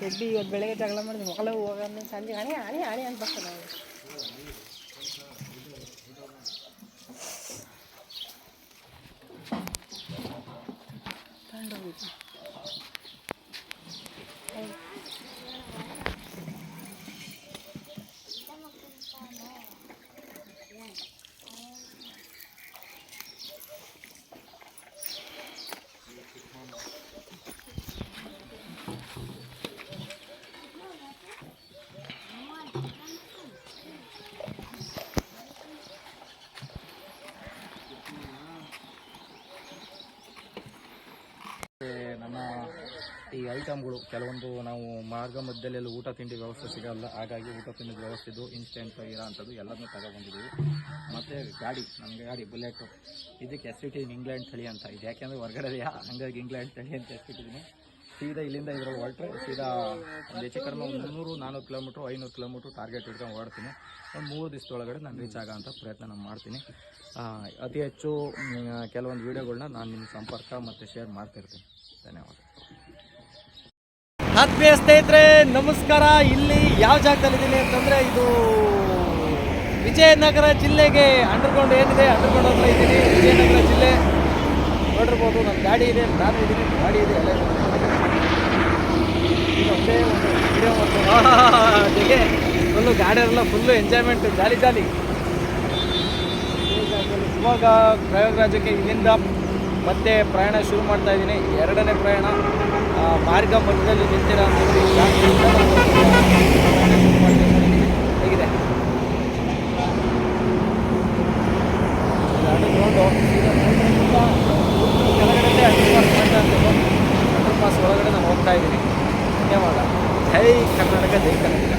ಚೆಡ್ಡಿ ಇವತ್ತು ಬೆಳಗ್ಗೆ ಜಗಳ ಮಾಡಿದ್ವಿ ಮಕ್ಕಳು ಹೋಗೋಣ ಸಂಜೆ ಹಣಿ ಹಣಿ ಹಣಿ ಅಂತ ಬರ್ತಾರೆ ನಾವು ತಗೊಂಡೋಗಿದ್ದು ನನ್ನ ಈ ಐಟಮ್ಗಳು ಕೆಲವೊಂದು ನಾವು ಮಾರ್ಗ ಮಧ್ಯದಲ್ಲಿ ಊಟ ತಿಂಡಿ ವ್ಯವಸ್ಥೆ ಸಿಗಲ್ಲ, ಹಾಗಾಗಿ ಊಟ ತಿಂಡಿ ವ್ಯವಸ್ಥೆದು ಇನ್ಸ್ಟೆಂಟ್ ಇರೋ ಅಂಥದ್ದು ಎಲ್ಲದನ್ನೂ ತಗೊಬಂದಿದ್ದೀವಿ. ಮತ್ತು ಗಾಡಿ, ನಮಗೆ ಗಾಡಿ ಬುಲೆಟು, ಇದಕ್ಕೆ ಎಸ್ಬಿಟಿ ಇಂಗ್ಲೆಂಡ್ ತಳಿ ಅಂತ ಇದೆ, ಯಾಕೆಂದರೆ ಹೊರಗಡೆ ಹಂಗಾಗಿ ಇಂಗ್ಲೆಂಡ್ ತಳಿ ಅಂತ ಎಸ್ಬಿಟ್ಟಿದ್ದೀನಿ. ಸೀದಾ ಇಲ್ಲಿಂದ ಇದ್ರಲ್ಲಿ ಹೊರಟ್ರೆ ಸೀದಾ ಒಂದು ಹೆಚ್ಚು ಕಡಿಮೆ 300-400 ಕಿಲೋಮೀಟ್ರು 500 ಕಿಲೋಮೀಟ್ರು ಟಾರ್ಗೆಟ್ ಇಟ್ಕೊಂಡು ಓಡ್ತೀನಿ. ಒಂದು 3 ದಿವಸದೊಳಗಡೆ ನಾನು ರೀಚ್ ಆಗೋ ಅಂಥ ಪ್ರಯತ್ನ ನಾನು ಮಾಡ್ತೀನಿ. ಅತಿ ಹೆಚ್ಚು ಕೆಲವೊಂದು ವೀಡಿಯೋಗಳನ್ನ ನಾನು ನಿಮ್ಮ ಸಂಪರ್ಕ ಮತ್ತು ಶೇರ್ ಮಾಡ್ತಿರ್ತೀನಿ. ಧನ್ಯವಾದ. ಆತ್ಮೀಯ ಸ್ನೇಹಿತರೆ ನಮಸ್ಕಾರ. ಇಲ್ಲಿ ಯಾವ ಜಾಗದಲ್ಲಿದ್ದೀನಿ ಅಂತಂದರೆ ಇದು ವಿಜಯನಗರ ಜಿಲ್ಲೆಗೆ ಅಂಡರ್ಗ್ರೌಂಡ್ ಏನಿದೆ ಅಂಡರ್ಗ್ರೌಂಡ್ ಹತ್ರ ಇದ್ದೀನಿ. ವಿಜಯನಗರ ಜಿಲ್ಲೆ ನೋಡಿರ್ಬೋದು. ನನ್ನ ಗಾಡಿ ಇದೆ, ನಾನು ಇದ್ದೀನಿ, ಗಾಡಿ ಇದೆ, ಎಲ್ಲ ಒಂದೇ ಒಂದು ವಿಡಿಯೋ ಮಾಡ್ತೀನಿ. ಫುಲ್ಲು ಗಾಡಿಯರೆಲ್ಲ ಫುಲ್ಲು ಎಂಜಾಯ್ಮೆಂಟ್, ಜಾಲಿ ಜಾಲಿ. ಇವಾಗ ಪ್ರಯಾಗರಾಜಕ್ಕೆ ಇಲ್ಲಿಂದ ಮತ್ತೆ ಪ್ರಯಾಣ ಶುರು ಮಾಡ್ತಾ ಇದ್ದೀನಿ. 2ನೇ ಪ್ರಯಾಣ. ಮಾರ್ಗ ಮಧ್ಯದಲ್ಲಿ ನಿಂತಿರೋ ಹೇಗಿದೆ ಅಂಡರ್ಗ್ರೌಂಡು ಕೆಳಗಡೆ ಅಂಡರ್ ಪಾಸ್ ಒಳಗಡೆ ನಾನು ಹೋಗ್ತಾ ಇದ್ದೀನಿ. ಧನ್ಯವಾದ. ಜೈ ಕರ್ನಾಟಕ, ಜೈ ಕರ್ನಾಟಕ.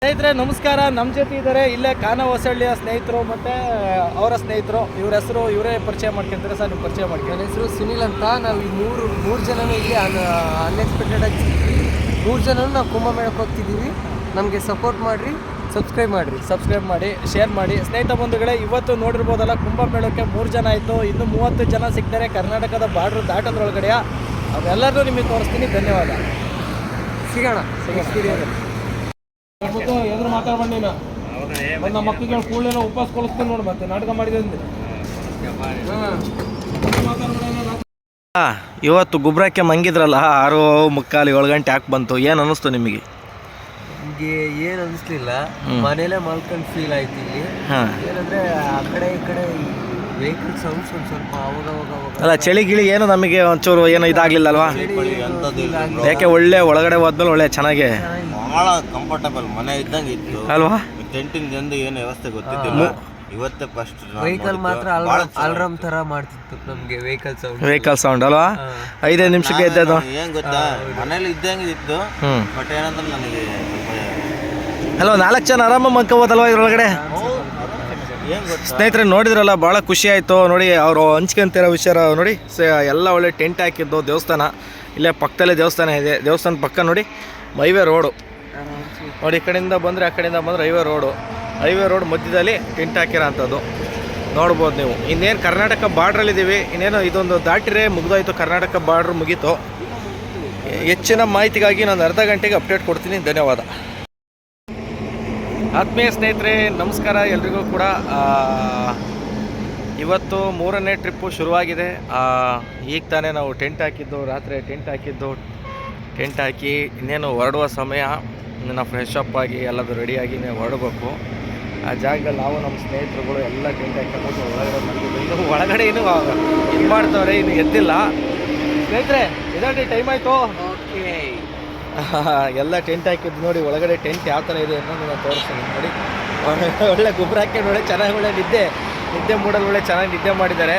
ಸ್ನೇಹಿತರೆ ನಮಸ್ಕಾರ. ನಮ್ಮ ಜೊತೆ ಇದ್ದಾರೆ ಇಲ್ಲೇ ಖಾನಾವಸಳ್ಳಿಯ ಸ್ನೇಹಿತರು ಮತ್ತು ಅವರ ಸ್ನೇಹಿತರು. ಇವ್ರ ಹೆಸರು ಇವರೇ ಪರಿಚಯ ಮಾಡ್ಕೊಂತಾರೆ. ಸರ್, ನೀವು ಪರಿಚಯ ಮಾಡ್ಕೊಂಡು. ನನ್ನ ಹೆಸರು ಸುನಿಲ್ ಅಂತ. ನಾವು ಈ ಮೂರು ಜನನೂ ಇಲ್ಲಿ ಅನ್ಎಕ್ಸ್ಪೆಕ್ಟೆಡಾಗಿ ಸಿಗ್ತೀವಿ. 3 ಜನನೂ ನಾವು ಕುಂಭಮೇಳಕ್ಕೆ ಹೋಗ್ತಿದ್ದೀವಿ. ನಮಗೆ ಸಪೋರ್ಟ್ ಮಾಡಿರಿ, ಸಬ್ಸ್ಕ್ರೈಬ್ ಮಾಡಿ, ಶೇರ್ ಮಾಡಿ. ಸ್ನೇಹಿತ ಬಂಧುಗಳೇ, ಇವತ್ತು ನೋಡಿರ್ಬೋದಲ್ಲ, ಕುಂಭಮೇಳಕ್ಕೆ 3 ಜನ ಆಯಿತು. ಇನ್ನು 30 ಜನ ಸಿಗ್ತಾರೆ ಕರ್ನಾಟಕದ ಬಾರ್ಡ್ರ್ ದಾಟೋದ್ರೊಳಗಡೆಯ. ಅವೆಲ್ಲರೂ ನಿಮಗೆ ತೋರಿಸ್ತೀನಿ. ಧನ್ಯವಾದ. ಸಿಗೋಣ ಎದುರು ಮಾತಾಡ್ಬಂಡು ನೀನು ನಮ್ಮ ಮಕ್ಕಳಿಗೆ ಕೂಡಲೇ ಉಪವಾಸ ಕೊಲಿಸ್ತೀನಿ ನೋಡಿ. ಮತ್ತೆ ನಾಟಕ ಮಾಡಿದೆ ಇವತ್ತು ಗುಬ್ರಕ್ಕೆ ಮಂಗಿದ್ರಲ್ಲ 6:45 ಗಂಟೆ ಯಾಕೆ ಬಂತು? ಏನು ಅನ್ನಿಸ್ತು ನಿಮಗೆ? ನಿಮಗೆ ಏನು ಅನ್ನಿಸ್ಲಿಲ್ಲ, ಮನೇಲೆ ಮಲ್ಕೊಂಡು ಫೀಲ್ ಆಯ್ತು. ಇಲ್ಲಿ ಏನಂದರೆ ಆ ಕಡೆ ಈ ಕಡೆ ವೆಹಿಕಲ್ ಸೌಂಡ್ಸ್ ಒಂದು ಸ್ವಲ್ಪ ಅವಾಗ ಅಲ್ಲ, ಚಳಿ ಗಿಳಿ ಏನು ನಮಗೆ ಒಂಚೂರು ಏನು ಇದಾಗಲಿಲ್ಲ ಅಲ್ವಾ? ಯಾಕೆ ಒಳ್ಳೆ ಒಳಗಡೆ ಹೋದ್ಮೇಲೆ ಒಳ್ಳೆ ಚೆನ್ನಾಗಿ ಭಾಳ ಕಂಫರ್ಟಬಲ್ ಮನೆ ಇದ್ದಂಗೆ ಇತ್ತು ಅಲ್ವಾ? ಟೆಂಟಿಂದ ಏನು ವ್ಯವಸ್ಥೆ ಗೊತ್ತಿದ್ದಿಲ್ಲ. ಇವತ್ತೇ ಫಸ್ಟ್ ವೆಹಿಕಲ್ ಮಾತ್ರ ಅಲ್ರಾಮ್ ಥರ ಮಾಡ್ತಿತ್ತು ನಮಗೆ ವೆಹಿಕಲ್ ಸೌಂಡ್ ಅಲ್ವಾ? 5 ನಿಮಿಷಕ್ಕೆ ಎದ್ದದು. ಏನು ಗೊತ್ತಾ, ಮನೇಲಿ ಇದ್ದಂಗೆ ಇತ್ತು. ಬಟ್ ಏನಂದ್ರೆ ನನಗೆ ಅಲ್ವಾ 4 ಜನ ಆರಾಮ ಮಲ್ಕೋಬೋದಲ್ವಾ ಇದ್ರೊಳಗಡೆ? ಸ್ನೇಹಿತರೆ ನೋಡಿದ್ರಲ್ಲ, ಭಾಳ ಖುಷಿ ಆಯಿತು ನೋಡಿ. ಅವರು ಹಂಚ್ಕೊಂತಿರೋ ವಿಷಯ ನೋಡಿ. ಎಲ್ಲ ಒಳ್ಳೆ ಟೆಂಟ್ ಹಾಕಿದ್ದು. ದೇವಸ್ಥಾನ ಇಲ್ಲೇ ಪಕ್ಕದಲ್ಲೇ ದೇವಸ್ಥಾನ ಇದೆ. ದೇವಸ್ಥಾನದ ಪಕ್ಕ ನೋಡಿ ಹೈವೇ ರೋಡು ನೋಡಿ. ಈ ಕಡೆಯಿಂದ ಬಂದರೆ ಆ ಕಡೆಯಿಂದ ಬಂದರೆ ಹೈವೇ ರೋಡ್ ಮಧ್ಯದಲ್ಲಿ ಟೆಂಟ್ ಹಾಕಿರೋ ಅಂಥದ್ದು ನೋಡ್ಬೋದು ನೀವು. ಇನ್ನೇನು ಕರ್ನಾಟಕ ಬಾರ್ಡ್ರಲ್ಲಿದ್ದೀವಿ. ಇನ್ನೇನು ಇದೊಂದು ದಾಟಿರೆ ಮುಗಿದೋಯ್ತು, ಕರ್ನಾಟಕ ಬಾರ್ಡ್ರ್ ಮುಗೀತು. ಹೆಚ್ಚಿನ ಮಾಹಿತಿಗಾಗಿ ನಾನು ಅರ್ಧ ಗಂಟೆಗೆ ಅಪ್ಡೇಟ್ ಕೊಡ್ತೀನಿ. ಧನ್ಯವಾದ. ಆತ್ಮೀಯ ಸ್ನೇಹಿತರೆ ನಮಸ್ಕಾರ ಎಲ್ರಿಗೂ ಕೂಡ. ಇವತ್ತು 3ನೇ ಟ್ರಿಪ್ಪು ಶುರುವಾಗಿದೆ. ಈಗ ತಾನೇ ನಾವು ಟೆಂಟ್ ಹಾಕಿದ್ದು, ರಾತ್ರಿ ಟೆಂಟ್ ಹಾಕಿ ಇನ್ನೇನು ಹೊರಡುವ ಸಮಯ. ಇನ್ನು ಫ್ರೆಶ್ ಅಪ್ ಆಗಿ ಎಲ್ಲದು ರೆಡಿಯಾಗಿ ನೀವು ಹೊರಡಬೇಕು. ಆ ಜಾಗದಲ್ಲಿ ನಾವು ನಮ್ಮ ಸ್ನೇಹಿತರುಗಳು ಎಲ್ಲ ಟೆಂಟ್ ಹಾಕೊಂಡು ಒಳಗಡೆ ಬಂದಿದ್ದು. ಇನ್ನು ಒಳಗಡೆ ಇದು ಮಾಡ್ತವ್ರೆ, ಇನ್ನು ಎದ್ದಿಲ್ಲ. ಸ್ನೇಹಿತರೆ ಇದರಲ್ಲಿ ಟೈಮ್ ಆಯಿತು. ಎಲ್ಲ ಟೆಂಟ್ ಹಾಕಿದ್ದು ನೋಡಿ. ಒಳಗಡೆ ಟೆಂಟ್ ಯಾವ ಥರ ಇದೆ ಅನ್ನೋದು ನಾನು ತೋರಿಸ್ತೀನಿ ನೋಡಿ. ಒಳ್ಳೆ ಗೊಬ್ಬರ ಹಾಕಿ ನೋಡಿ, ಚೆನ್ನಾಗಿ ಒಳ್ಳೆ ನಿದ್ದೆ ಮೂಡಲ್ಲಿ ಒಳ್ಳೆ ಚೆನ್ನಾಗಿ ನಿದ್ದೆ ಮಾಡಿದ್ದಾರೆ.